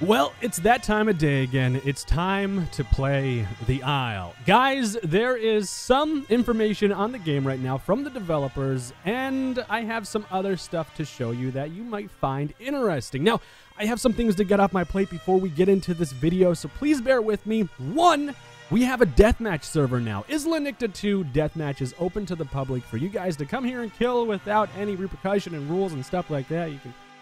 Well, it's that time of day again. It's time to play the Isle. Guys, there is some information on the game right now from the developers, and I have some other stuff to show you that you might find interesting. Now, I have some things to get off my plate before we get into this video, so please bear with me. One, we have a deathmatch server now. Isla Nicta 2 deathmatch is open to the public for you guys to come here and kill without any repercussion and rules and stuff like that.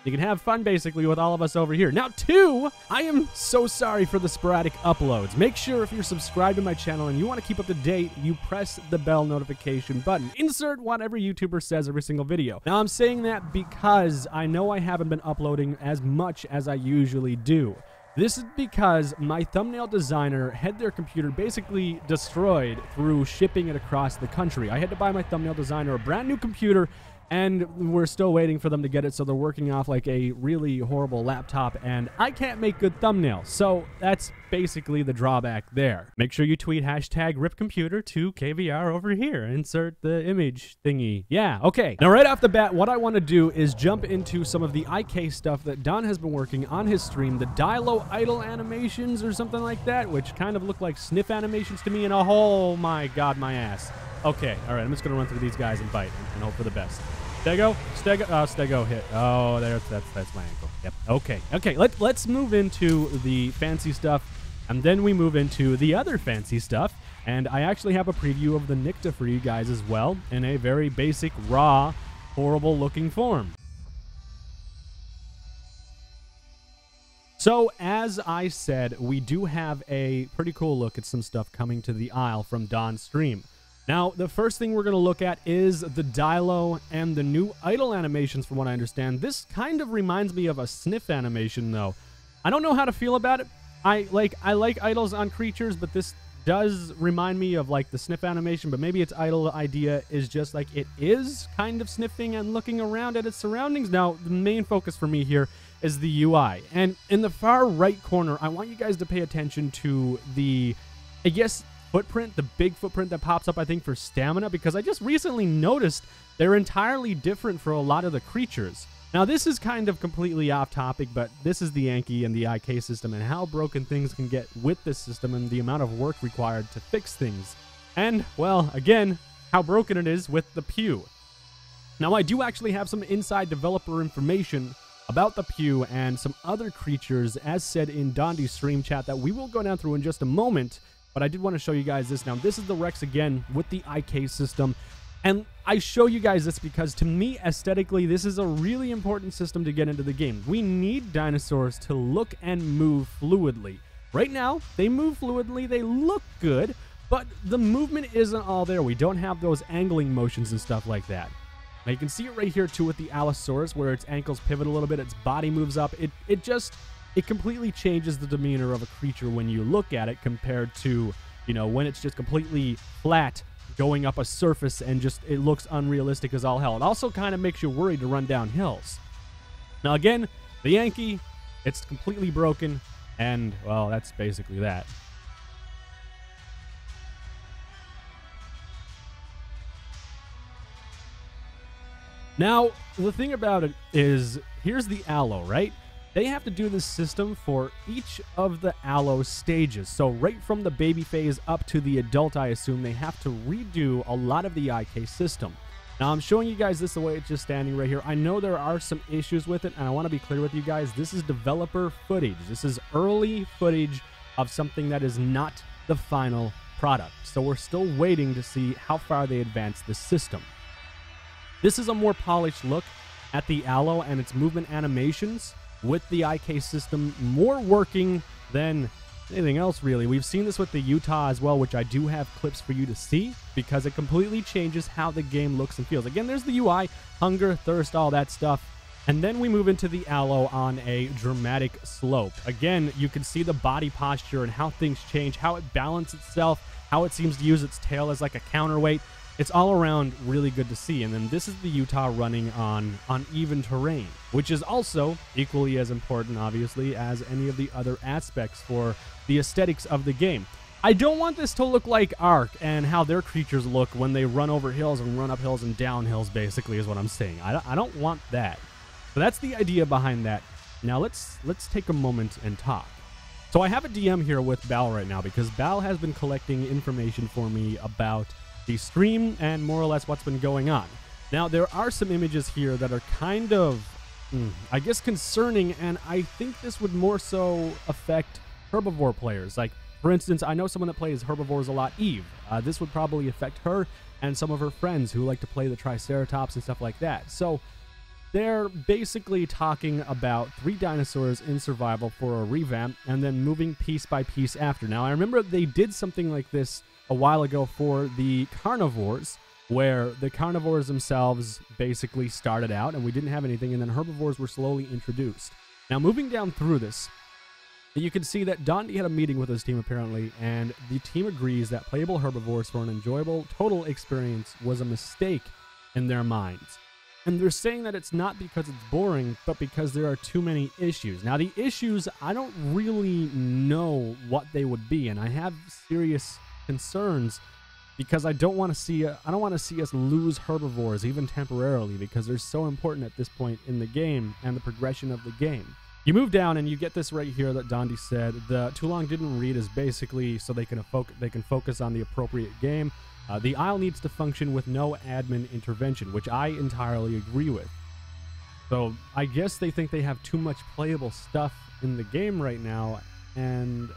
You can have fun, basically, with all of us over here. Now, two, I am so sorry for the sporadic uploads. Make sure if you're subscribed to my channel and you want to keep up to date, you press the bell notification button. Insert what every YouTuber says every single video. Now, I'm saying that because I know I haven't been uploading as much as I usually do. This is because my thumbnail designer had their computer basically destroyed through shipping it across the country. I had to buy my thumbnail designer a brand new computer, and we're still waiting for them to get it, so they're working off like a really horrible laptop, and I can't make good thumbnails, so that's basically the drawback there. Make sure you tweet hashtag RipComputer to KVR over here. Insert the image thingy. Yeah, okay. Now, right off the bat, what I want to do is jump into some of the IK stuff that Don has been working on his stream, the Dilo idle animations or something like that, which kind of look like sniff animations to me, and oh my god, my ass. Okay, all right, I'm just going to run through these guys and fight and hope for the best. Stego, Stego hit. Oh, that's my ankle. Yep. Okay. Let's move into the fancy stuff, and then we move into the other fancy stuff. And I actually have a preview of the Nicta for you guys as well, in a very basic, raw, horrible-looking form. So, as I said, we do have a pretty cool look at some stuff coming to the Isle from Don's stream. Now, the first thing we're going to look at is the Dilo and the new idle animations, from what I understand. This kind of reminds me of a sniff animation, though. I don't know how to feel about it. I like idles on creatures, but this does remind me of like the sniff animation, but maybe its idle idea is just like it is kind of sniffing and looking around at its surroundings. Now, the main focus for me here is the UI. And in the far right corner, I want you guys to pay attention to the, I guess, footprint, the big footprint that pops up, I think, for stamina, because I just recently noticed they're entirely different for a lot of the creatures. Now, this is kind of completely off topic, but this is the Yankee and the IK system and how broken things can get with this system and the amount of work required to fix things. And, well, again, how broken it is with the Pew. Now, I do actually have some inside developer information about the Pew and some other creatures, as said in Dondi's stream chat, that we will go down through in just a moment. But I did want to show you guys this. Now, this is the Rex again with the IK system. And I show you guys this because, to me, aesthetically, this is a really important system to get into the game. We need dinosaurs to look and move fluidly. Right now, they move fluidly, they look good, but the movement isn't all there. We don't have those angling motions and stuff like that. Now, you can see it right here, too, with the Allosaurus, where its ankles pivot a little bit, its body moves up. It completely changes the demeanor of a creature when you look at it compared to, you know, when it's just completely flat going up a surface and just it looks unrealistic as all hell. It also kind of makes you worried to run down hills. Now, again, the Yankee, it's completely broken, and, well, that's basically that. Now, the thing about it is, here's the Allo, right? They have to do this system for each of the Allo stages. So right from the baby phase up to the adult, I assume, they have to redo a lot of the IK system. Now, I'm showing you guys this the way it's just standing right here. I know there are some issues with it, and I want to be clear with you guys. This is developer footage. This is early footage of something that is not the final product. So we're still waiting to see how far they advance this system. This is a more polished look at the Allo and its movement animations, with the IK system more working than anything else, really. We've seen this with the Utah as well, which I do have clips for you to see, because it completely changes how the game looks and feels. Again, there's the UI, hunger, thirst, all that stuff. And then we move into the Allo on a dramatic slope. Again, you can see the body posture and how things change, how it balances itself, how it seems to use its tail as like a counterweight. It's all around really good to see. And then this is the Utah running on uneven terrain, which is also equally as important, obviously, as any of the other aspects for the aesthetics of the game. I don't want this to look like Ark and how their creatures look when they run over hills and run up hills and down hills, basically, is what I'm saying. I don't want that. So that's the idea behind that. Now let's take a moment and talk. So I have a DM here with Bal right now because Bal has been collecting information for me about the stream and more or less what's been going on. Now there are some images here that are kind of, I guess, concerning, and I think this would more so affect herbivore players. Like, for instance, I know someone that plays herbivores a lot, Eve. This would probably affect her and some of her friends who like to play the Triceratops and stuff like that. So they're basically talking about 3 dinosaurs in survival for a revamp and then moving piece by piece after. Now, I remember they did something like this a while ago for the carnivores, where the carnivores themselves basically started out and we didn't have anything, and then herbivores were slowly introduced. Now, moving down through this, you can see that Dondi had a meeting with his team apparently, and the team agrees that playable herbivores for an enjoyable total experience was a mistake in their minds. And they're saying that it's not because it's boring, but because there are too many issues. Now, the issues, I don't really know what they would be, and I have serious concerns because I don't want to see us lose herbivores even temporarily, because they're so important at this point in the game and the progression of the game. You move down and you get this right here that Dondi said. The too long didn't read is basically so they can focus on the appropriate game. The Isle needs to function with no admin intervention, which I entirely agree with. So I guess they think they have too much playable stuff in the game right now, and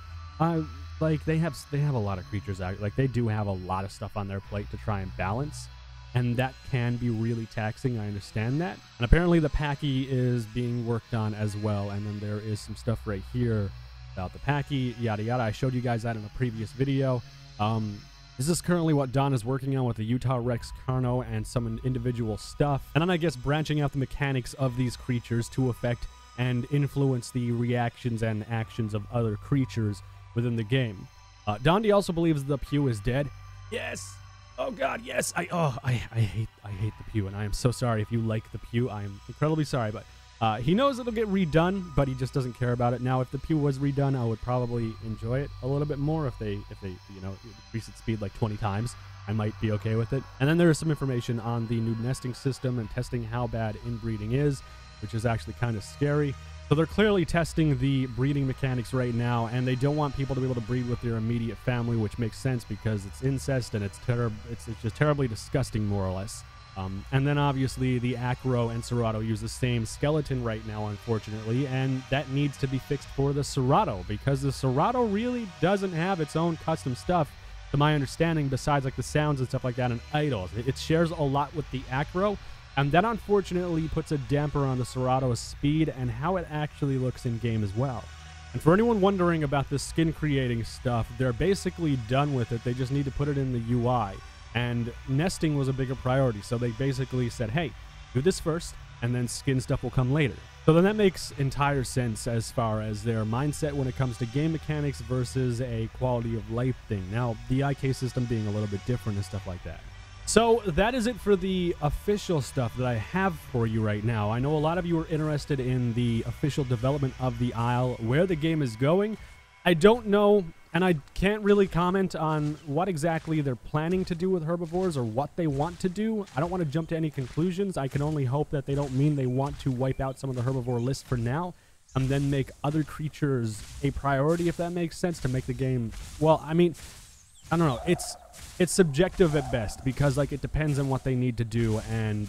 they have a lot of creatures out. Like, they do have a lot of stuff on their plate to try and balance, and that can be really taxing. I understand that. And apparently the Packy is being worked on as well, and then there is some stuff right here about the Packy, yada yada. I showed you guys that in a previous video. This is currently what Don is working on with the Utah Rex Carno and some individual stuff. And then I guess branching out the mechanics of these creatures to affect and influence the reactions and actions of other creatures within the game. Dondi also believes the Pew is dead. Yes! Oh god, yes! I hate the Pew, and I am so sorry if you like the Pew. I am incredibly sorry, but he knows it'll get redone, but he just doesn't care about it. Now, if the Pew was redone, I would probably enjoy it a little bit more. If they increase its speed like 20 times, I might be okay with it. And then there is some information on the new nesting system and testing how bad inbreeding is, which is actually kind of scary. So they're clearly testing the breeding mechanics right now, and they don't want people to be able to breed with their immediate family, which makes sense because it's incest and it's just terribly disgusting, more or less. And then obviously the Acro and Serato use the same skeleton right now, unfortunately, and that needs to be fixed for the Serato, because the Serato really doesn't have its own custom stuff, to my understanding, besides like the sounds and stuff like that and idols. It shares a lot with the Acro, and that unfortunately puts a damper on the Serato's speed and how it actually looks in game as well. And for anyone wondering about the skin creating stuff, they're basically done with it. They just need to put it in the UI. And nesting was a bigger priority, so they basically said, hey, do this first, and then skin stuff will come later. So then that makes entire sense as far as their mindset when it comes to game mechanics versus a quality of life thing. Now, the IK system being a little bit different and stuff like that. So that is it for the official stuff that I have for you right now. I know a lot of you are interested in the official development of the Isle, where the game is going. I don't know, and I can't really comment on what exactly they're planning to do with herbivores or what they want to do. I don't want to jump to any conclusions. I can only hope that they don't mean they want to wipe out some of the herbivore list for now and then make other creatures a priority, if that makes sense, to make the game... Well, I mean, I don't know. It's subjective at best, because like it depends on what they need to do and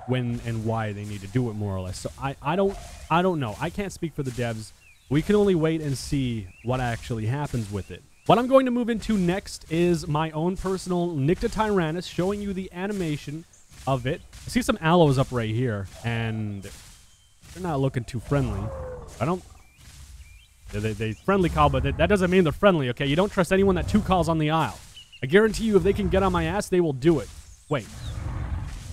when and why they need to do it, more or less. So I don't know. I can't speak for the devs. We can only wait and see what actually happens with it. What I'm going to move into next is my own personal Nyctotyrannus, showing you the animation of it. I see some aloes up right here, and they're not looking too friendly. I don't... They friendly call, but that doesn't mean they're friendly, okay? You don't trust anyone that 2 calls on the Isle. I guarantee you if they can get on my ass, they will do it. Wait.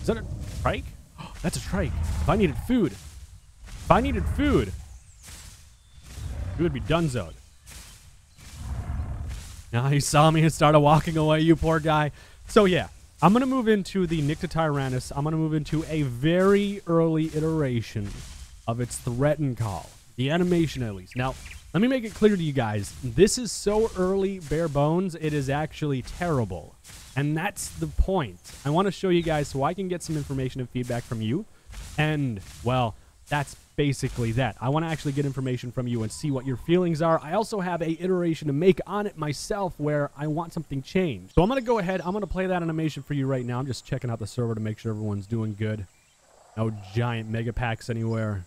Is that a trike? Oh, that's a trike. If I needed food. You would be donezoed. Now he saw me and started walking away, you poor guy. So yeah, I'm going to move into the Nyctotyrannus. I'm going to move into a very early iteration of its threaten call. The animation, at least. Now, let me make it clear to you guys. This is so early, bare bones, it is actually terrible. And that's the point. I want to show you guys so I can get some information and feedback from you. And, well, that's basically that. I want to actually get information from you and see what your feelings are. I also have a iteration to make on it myself where I want something changed. So I'm going to go ahead. I'm going to play that animation for you right now. I'm just checking out the server to make sure everyone's doing good. No giant mega packs anywhere.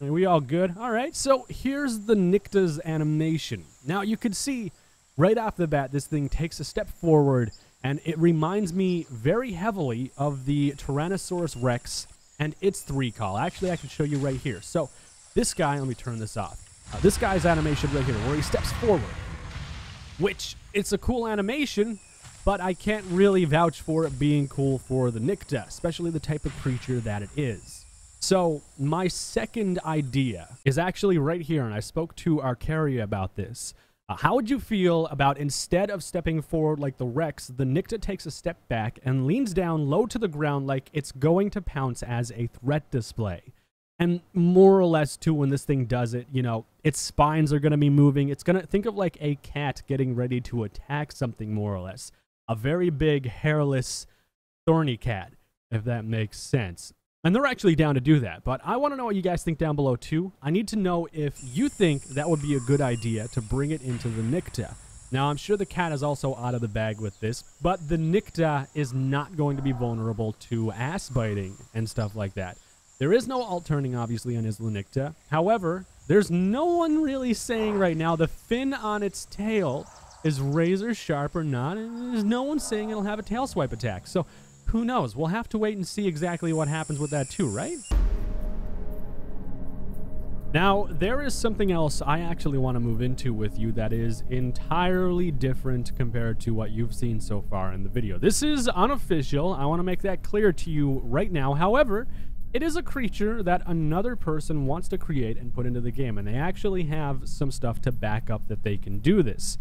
Are we all good? All right. So here's the Nycta's animation. Now you can see right off the bat, this thing takes a step forward, and it reminds me very heavily of the Tyrannosaurus Rex and its 3-call. Actually, I can show you right here. So this guy, let me turn this off. This guy's animation right here, where he steps forward, which it's a cool animation, but I can't really vouch for it being cool for the Nycta, especially the type of creature that it is. So my second idea is actually right here, and I spoke to Arcaria about this. How would you feel about, instead of stepping forward like the Rex, the Nycta takes a step back and leans down low to the ground like it's going to pounce as a threat display? And more or less, too, when this thing does it, you know, its spines are going to be moving. It's going to think of like a cat getting ready to attack something, more or less. A very big, hairless, thorny cat, if that makes sense. And they're actually down to do that, but I want to know what you guys think down below too. I need to know if you think that would be a good idea to bring it into the Nycta. Now, I'm sure the cat is also out of the bag with this, but the Nycta is not going to be vulnerable to ass biting and stuff like that. There is no alt turning, obviously, on Isla Nycta. However, there's no one really saying right now the fin on its tail is razor sharp or not, and there's no one saying it'll have a tail swipe attack. So who knows? We'll have to wait and see exactly what happens with that too, right? Now, there is something else I actually want to move into with you that is entirely different compared to what you've seen so far in the video. This is unofficial. I want to make that clear to you right now. However, it is a creature that another person wants to create and put into the game, and they actually have some stuff to back up that they can do this.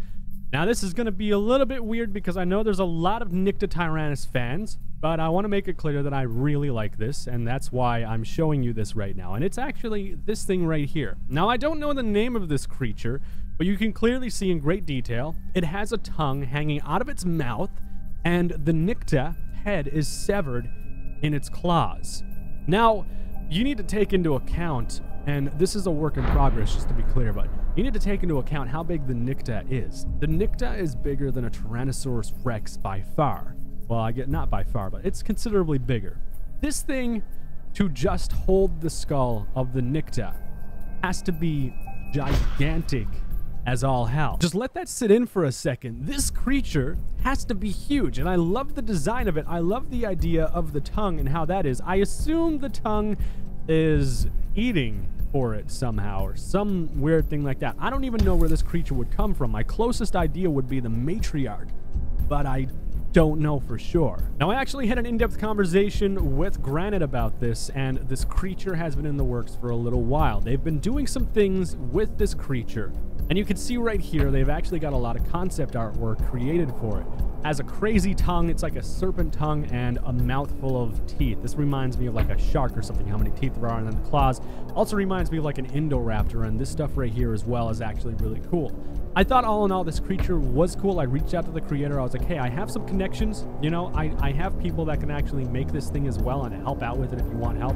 Now, this is going to be a little bit weird because I know there's a lot of Nyctotyrannus fans, but I want to make it clear that I really like this, and that's why I'm showing you this right now. And it's actually this thing right here. Now, I don't know the name of this creature, but you can clearly see in great detail, it has a tongue hanging out of its mouth, and the Nycta head is severed in its claws. Now, you need to take into account, and this is a work in progress, just to be clear, but you need to take into account how big the Nycta is. The Nycta is bigger than a Tyrannosaurus Rex by far. Well, I get not by far, but it's considerably bigger. This thing, to just hold the skull of the Nycta, has to be gigantic as all hell. Just let that sit in for a second. This creature has to be huge, and I love the design of it. I love the idea of the tongue and how that is. I assume the tongue is eating for it somehow, or some weird thing like that. I don't even know where this creature would come from. My closest idea would be the matriarch, but I don't know for sure. Now, I actually had an in-depth conversation with Granite about this, and this creature has been in the works for a little while. They've been doing some things with this creature, and you can see right here, they've actually got a lot of concept artwork created for it. Has a crazy tongue. It's like a serpent tongue and a mouthful of teeth. This reminds me of like a shark or something, how many teeth there are, and then the claws. Also reminds me of like an Indoraptor, and this stuff right here as well is actually really cool. I thought all in all this creature was cool. I reached out to the creator. I was like, hey, I have some connections. You know, I have people that can actually make this thing as well and help out with it if you want help.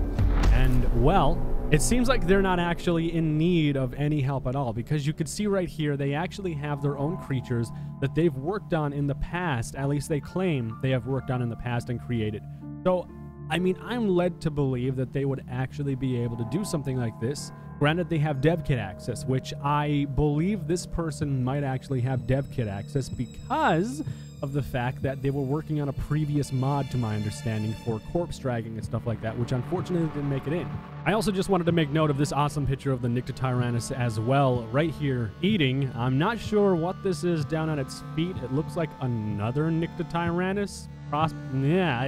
And, well, it seems like they're not actually in need of any help at all, because you could see right here they actually have their own creatures that they've worked on in the past. At least they claim they have worked on in the past and created. So, I mean, I'm led to believe that they would actually be able to do something like this. Granted, they have dev kit access, which I believe this person might actually have dev kit access because of the fact that they were working on a previous mod, to my understanding, for corpse dragging and stuff like that, which unfortunately didn't make it in. I also just wanted to make note of this awesome picture of the Nyctotyrannus as well, right here, eating. I'm not sure what this is down at its feet. It looks like another Nyctotyrannus. Yeah,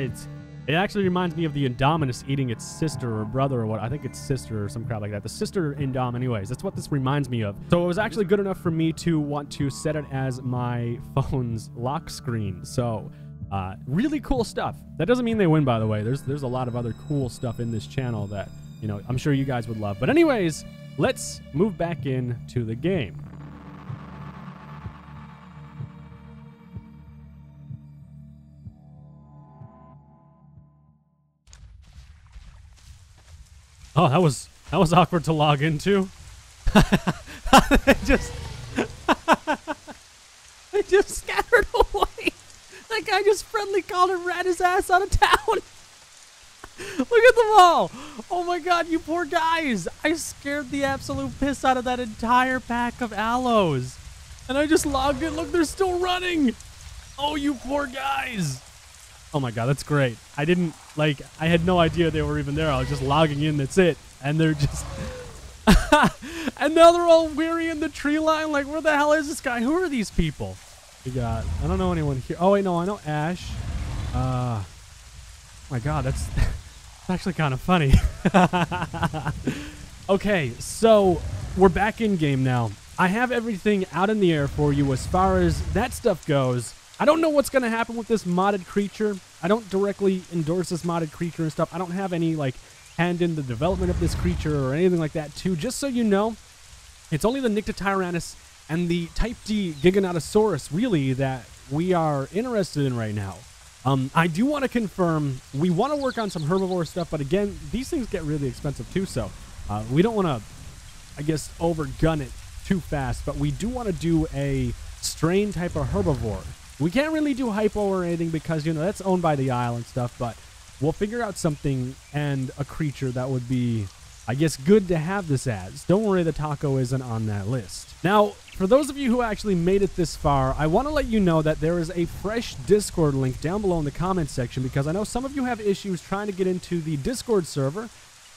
it actually reminds me of the Indominus eating its sister or brother or what. I think it's sister or some crap like that. The sister Indom anyways. That's what this reminds me of. So it was actually good enough for me to want to set it as my phone's lock screen. So really cool stuff. That doesn't mean they win, by the way. There's a lot of other cool stuff in this channel that, you know, I'm sure you guys would love. But anyways, let's move back into the game. Oh, that was awkward to log into. They just they just scattered away. That guy just friendly called and ran his ass out of town. Look at them all. Oh my god, you poor guys. I scared the absolute piss out of that entire pack of aloes. And I just logged in. Look, they're still running. Oh, you poor guys. Oh my god, that's great. I had no idea they were even there. I was just logging in, that's it. And they're just... and now they're all weary in the tree line. Like, where the hell is this guy? Who are these people? We got... I don't know anyone here. Oh, wait, no, I know Ash. Oh my god, that's actually kind of funny. Okay, so we're back in game now. I have everything out in the air for you as far as that stuff goes. I don't know what's going to happen with this modded creature. I don't directly endorse this modded creature and stuff. I don't have any, like, hand in the development of this creature or anything like that, too. Just so you know, it's only the Nyctotyrannus and the Type D Giganotosaurus, really, that we are interested in right now. I do want to confirm, we want to work on some herbivore stuff, but again, these things get really expensive, too, so we don't want to, I guess, overgun it too fast, but we do want to do a strain type of herbivore. We can't really do hypo or anything because, you know, that's owned by the Isle and stuff, but we'll figure out something and a creature that would be, I guess, good to have this as. Don't worry, the taco isn't on that list. Now, for those of you who actually made it this far, I want to let you know that there is a fresh Discord link down below in the comments section because I know some of you have issues trying to get into the Discord server.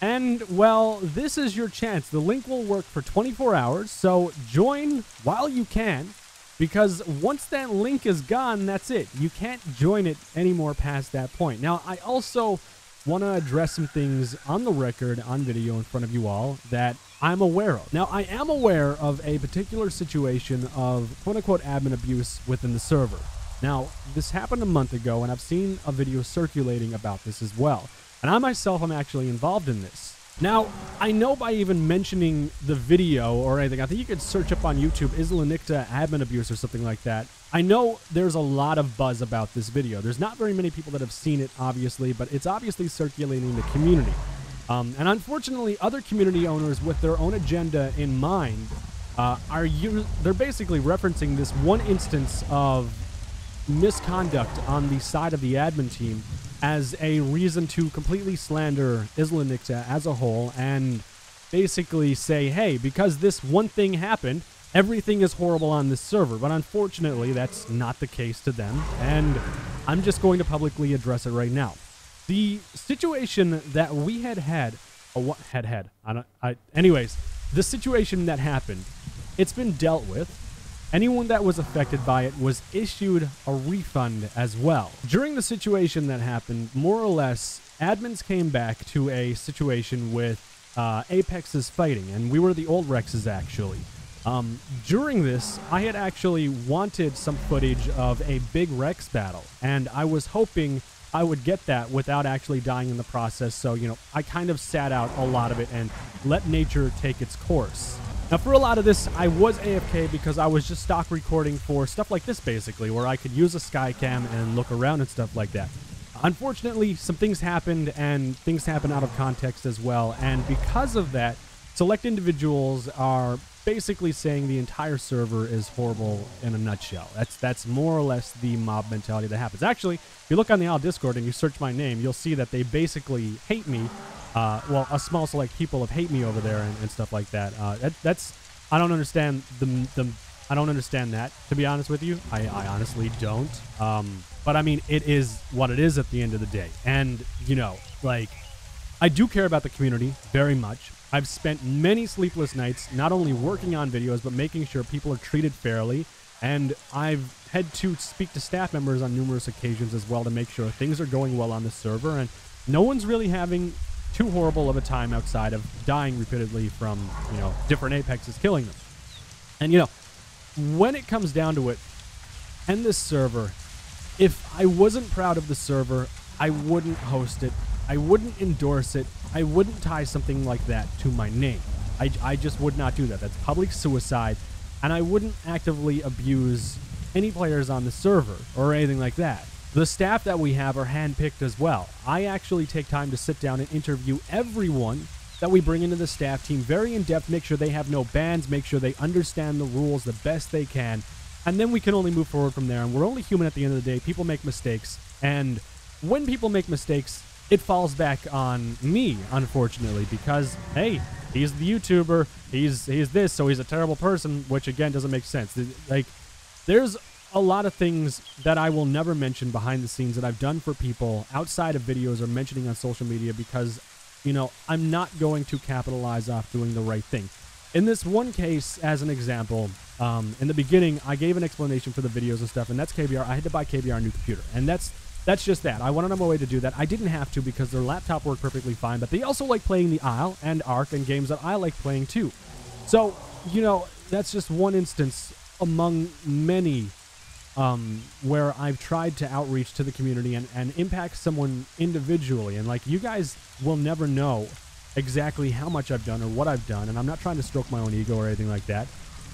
And, well, this is your chance. The link will work for 24 hours, so join while you can. Because once that link is gone, that's it. You can't join it anymore past that point. Now, I also want to address some things on the record, on video in front of you all, that I'm aware of. Now, I am aware of a particular situation of quote-unquote admin abuse within the server. Now, this happened a month ago, and I've seen a video circulating about this as well. And I myself am actually involved in this. Now, I know by even mentioning the video or anything, I think you could search up on YouTube, Isla admin abuse or something like that. I know there's a lot of buzz about this video. There's not very many people that have seen it, obviously, but it's obviously circulating in the community. And unfortunately, other community owners with their own agenda in mind they're basically referencing this one instance of misconduct on the side of the admin team as a reason to completely slander Isla as a whole and basically say, hey, because this one thing happened, everything is horrible on this server. But unfortunately, that's not the case to them, and I'm just going to publicly address it right now. The situation that we anyways, the situation that happened, it's been dealt with. Anyone that was affected by it was issued a refund as well. During the situation that happened, more or less, admins came back to a situation with Apex's fighting, and we were the old Rexes, actually. During this, I had actually wanted some footage of a big Rex battle, and I was hoping I would get that without actually dying in the process, so, you know, I kind of sat out a lot of it and let nature take its course. Now, for a lot of this, I was AFK because I was just stock recording for stuff like this, basically, where I could use a Skycam and look around and stuff like that. Unfortunately, some things happened, and things happened out of context as well, and because of that, select individuals are basically saying the entire server is horrible in a nutshell. That's more or less the mob mentality that happens. Actually, if you look on the Isle Discord and you search my name, you'll see that they basically hate me. Well, a small select people have hate me over there and stuff like that. I don't understand I don't understand that, to be honest with you. I honestly don't. But I mean, it is what it is at the end of the day. And, you know, like, I do care about the community very much. I've spent many sleepless nights not only working on videos, but making sure people are treated fairly. And I've had to speak to staff members on numerous occasions as well to make sure things are going well on the server. And no one's really having too horrible of a time outside of dying repeatedly from, you know, different Apexes killing them. And, you know, when it comes down to it, and this server, if I wasn't proud of the server, I wouldn't host it. I wouldn't endorse it. I wouldn't tie something like that to my name. I just would not do that. That's public suicide. And I wouldn't actively abuse any players on the server or anything like that. The staff that we have are handpicked as well. I actually take time to sit down and interview everyone that we bring into the staff team, very in-depth, make sure they have no bans, make sure they understand the rules the best they can, and then we can only move forward from there. And we're only human at the end of the day. People make mistakes, and when people make mistakes, it falls back on me, unfortunately, because, hey, he's the YouTuber, he's this, so he's a terrible person, which, again, doesn't make sense. Like, there's a lot of things that I will never mention behind the scenes that I've done for people outside of videos or mentioning on social media because, you know, I'm not going to capitalize off doing the right thing. In this one case, as an example, in the beginning, I gave an explanation for the videos and stuff, and that's KBR. I had to buy KBR a new computer, and that's just that. I went on my way to do that. I didn't have to because their laptop worked perfectly fine, but they also like playing the Isle and Ark and games that I like playing too. So, you know, that's just one instance among many where I've tried to outreach to the community and impact someone individually. And like, you guys will never know exactly how much I've done or what I've done, and I'm not trying to stroke my own ego or anything like that.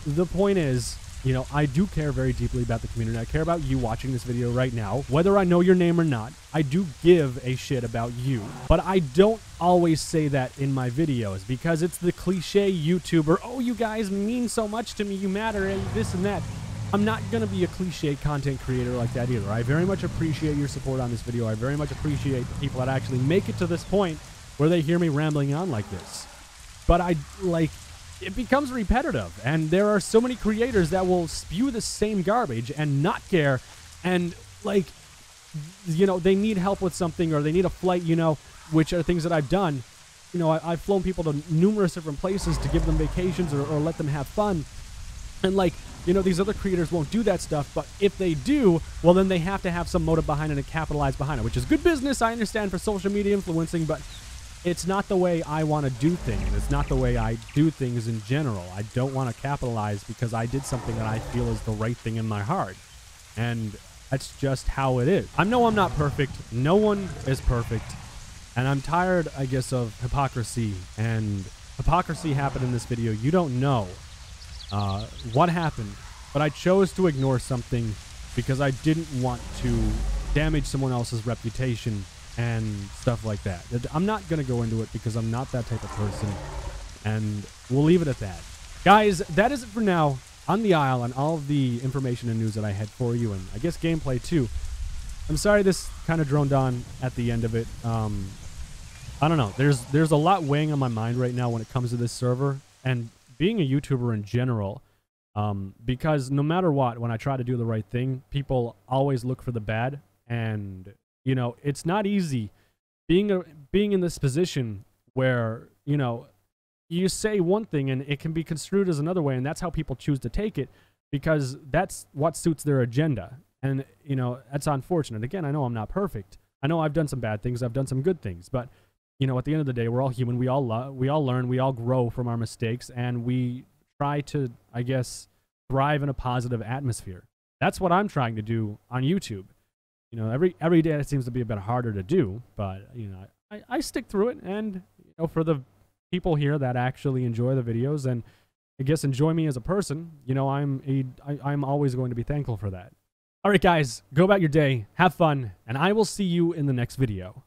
The point is, you know, I do care very deeply about the community. I care about you watching this video right now. Whether I know your name or not, I do give a shit about you. But I don't always say that in my videos because it's the cliche YouTuber, oh, you guys mean so much to me, you matter, and this and that. I'm not going to be a cliche content creator like that either. I very much appreciate your support on this video. I very much appreciate the people that actually make it to this point where they hear me rambling on like this. But it becomes repetitive, and there are so many creators that will spew the same garbage and not care, and like, you know, they need help with something or they need a flight, you know, which are things that I've done. You know, I've flown people to numerous different places to give them vacations or let them have fun, and like, you know, these other creators won't do that stuff, but if they do, well, then they have to have some motive behind it and capitalize behind it, which is good business, I understand, for social media influencing, but it's not the way I want to do things. It's not the way I do things in general. I don't want to capitalize because I did something that I feel is the right thing in my heart. And that's just how it is. I know I'm not perfect. No one is perfect. And I'm tired, I guess, of hypocrisy. And hypocrisy happened in this video. You don't know what happened. But I chose to ignore something because I didn't want to damage someone else's reputation and stuff like that. I'm not going to go into it because I'm not that type of person, and we'll leave it at that. Guys, that is it for now on the Isle and all of the information and news that I had for you, and I guess gameplay too. I'm sorry this kind of droned on at the end of it. I don't know. There's a lot weighing on my mind right now when it comes to this server and being a YouTuber in general, because no matter what, when I try to do the right thing, people always look for the bad, and you know, it's not easy being in this position where, you know, you say one thing and it can be construed as another way, and that's how people choose to take it because that's what suits their agenda. And, you know, that's unfortunate. Again, I know I'm not perfect. I know I've done some bad things. I've done some good things. But, you know, at the end of the day, we're all human. We all learn. We all grow from our mistakes. And we try to, I guess, thrive in a positive atmosphere. That's what I'm trying to do on YouTube. You know, every day it seems to be a bit harder to do, but, you know, I stick through it. And, you know, for the people here that actually enjoy the videos and I guess enjoy me as a person, you know, I'm always going to be thankful for that. All right, guys, go about your day, have fun, and I will see you in the next video.